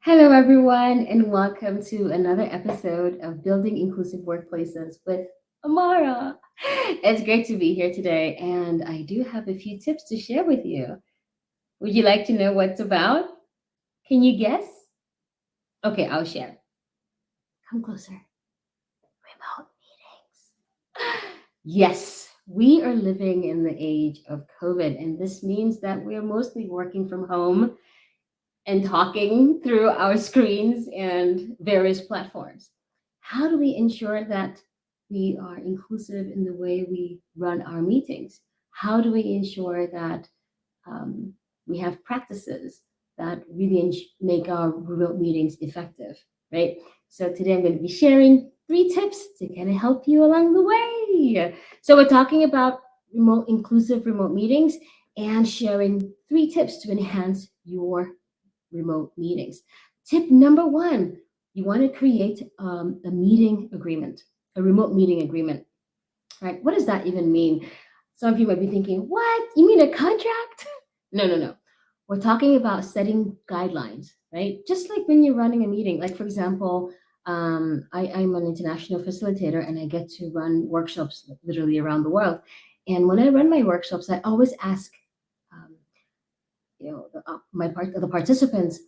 Hello, everyone, and welcome to another episode of Building Inclusive Workplaces with Amara. It's great to be here today, and I do have a few tips to share with you. Would you like to know what's about? Can you guess? Okay, I'll share. Come closer. Remote meetings. Yes, we are living in the age of COVID, and this means that we are mostly working from home and talking through our screens and various platforms. How do we ensure that we are inclusive in the way we run our meetings? How do we ensure that um, we have practices that really make our remote meetings effective, right? So today I'm going to be sharing 3 tips to kind of help you along the way. So we're talking about inclusive remote meetings and sharing 3 tips to enhance your remote meetings. Tip number 1, you want to create a meeting agreement, a remote meeting agreement, right? What does that even mean? Some of you might be thinking, what? You mean a contract? No, no, no. We're talking about setting guidelines, right? Just like when you're running a meeting, like for example, I'm an international facilitator and I get to run workshops literally around the world. And when I run my workshops, I always ask, um, the participants,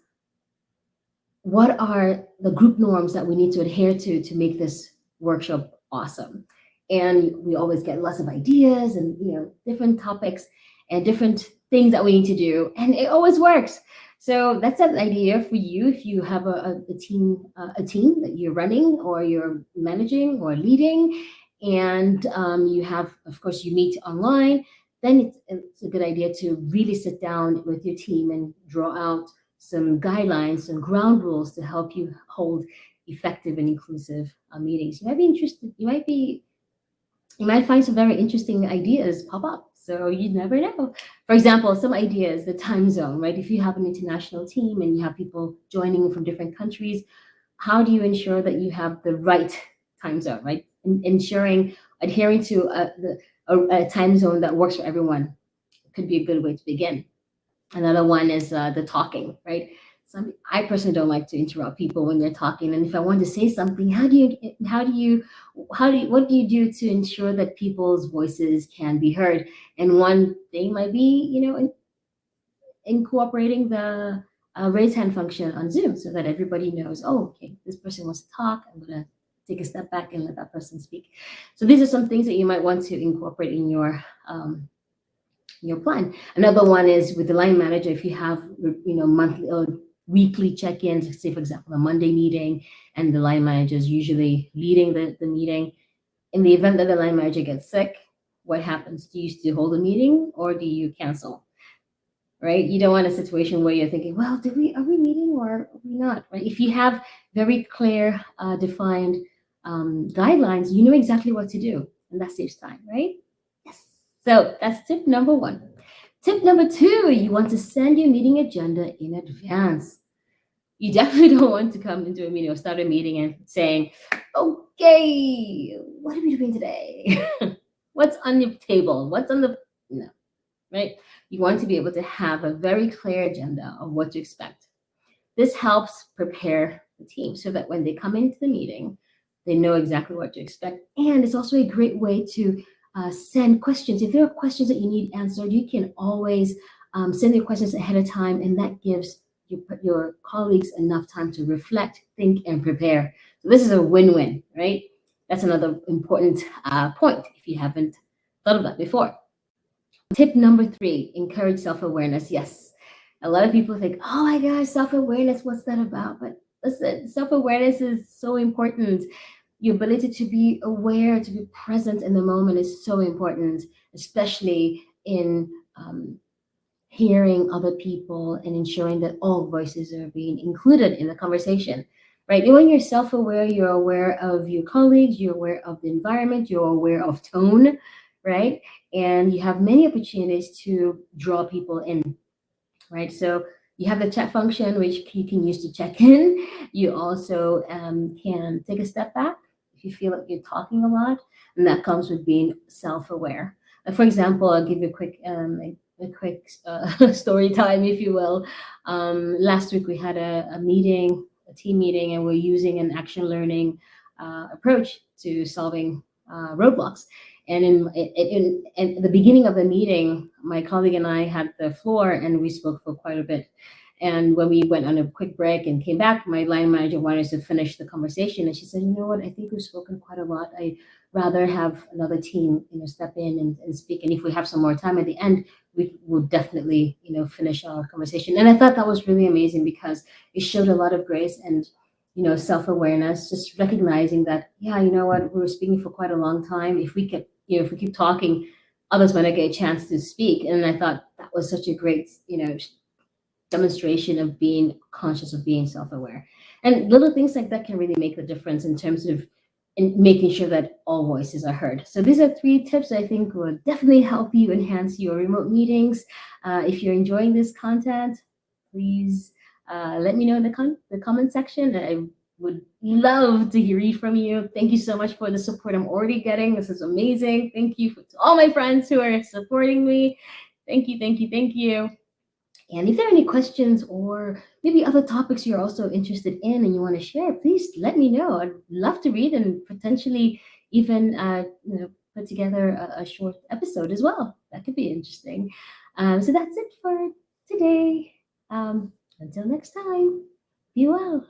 what are the group norms that we need to adhere to make this workshop awesome? And we always get lots of ideas and different topics and different things that we need to do, and it always works. So that's an idea for you if you have a team that you're running or you're managing or leading, and you have, of course, you meet online. Then it's a good idea to really sit down with your team and draw out some guidelines, some ground rules to help you hold effective and inclusive meetings. You might be interested. You might find some very interesting ideas pop up. So you never know. For example, some ideas, the time zone, right? If you have an international team and you have people joining from different countries, how do you ensure that you have the right time zone, right? Ensuring adhering to a time zone that works for everyone could be a good way to begin. Another one is the talking, right? I personally don't like to interrupt people when they're talking. And if I want to say something, what do you do to ensure that people's voices can be heard? And one thing might be, incorporating the raise hand function on Zoom so that everybody knows, oh, okay, this person wants to talk. I'm going to take a step back and let that person speak. So these are some things that you might want to incorporate in your plan. Another one is with the line manager. If you have, monthly or weekly check-ins, say for example, a Monday meeting, and the line manager is usually leading the meeting. In the event that the line manager gets sick, what happens? Do you still hold a meeting or do you cancel? Right? You don't want a situation where you're thinking, well, are we meeting or are we not? Right? If you have very clear, defined guidelines, you know exactly what to do, and that saves time, right? Yes. So that's tip number 1. Tip number 2, you want to send your meeting agenda in advance. You definitely don't want to come into a meeting or start a meeting and saying, okay, what are we doing today? What's on your table? What's on the, no, right? You want to be able to have a very clear agenda of what to expect. This helps prepare the team so that when they come into the meeting, they know exactly what to expect. And it's also a great way to send questions. If there are questions that you need answered, you can always send your questions ahead of time, and that gives your colleagues enough time to reflect, think, and prepare. So this is a win-win, right? That's another important point if you haven't thought of that before. Tip number 3, encourage self-awareness. Yes, a lot of people think, oh my gosh, self-awareness, what's that about? But listen, self-awareness is so important. Your ability to be aware, to be present in the moment is so important, especially in hearing other people and ensuring that all voices are being included in the conversation, right? And when you're self-aware, you're aware of your colleagues, you're aware of the environment, you're aware of tone, right? And you have many opportunities to draw people in, right? So you have the chat function, which you can use to check in. You also can take a step back if you feel like you're talking a lot, and that comes with being self-aware. For example, I'll give you a quick a quick story time, if you will. Last week we had a meeting, a team meeting, and we're using an action learning approach to solving roadblocks. And in the beginning of the meeting, my colleague and I had the floor, and we spoke for quite a bit. And when we went on a quick break and came back, my line manager wanted us to finish the conversation, and she said, "You know what? I think we've spoken quite a lot. I rather have another team, step in and speak. And if we have some more time at the end, we will definitely, finish our conversation." And I thought that was really amazing because it showed a lot of grace and, self-awareness, just recognizing that, yeah, you know what, we were speaking for quite a long time. If we keep talking, others might not get a chance to speak. And I thought that was such a great, demonstration of being conscious, of being self-aware. And little things like that can really make a difference in terms of in making sure that all voices are heard. So these are three tips I think will definitely help you enhance your remote meetings. If you're enjoying this content, please let me know in the comment section. I would love to read from you. Thank you so much for the support I'm already getting. This is amazing. Thank you to all my friends who are supporting me. Thank you, thank you, thank you. And if there are any questions or maybe other topics you're also interested in and you want to share, please let me know. I'd love to read and potentially even put together a short episode as well. That could be interesting. So that's it for today. Until next time, be well.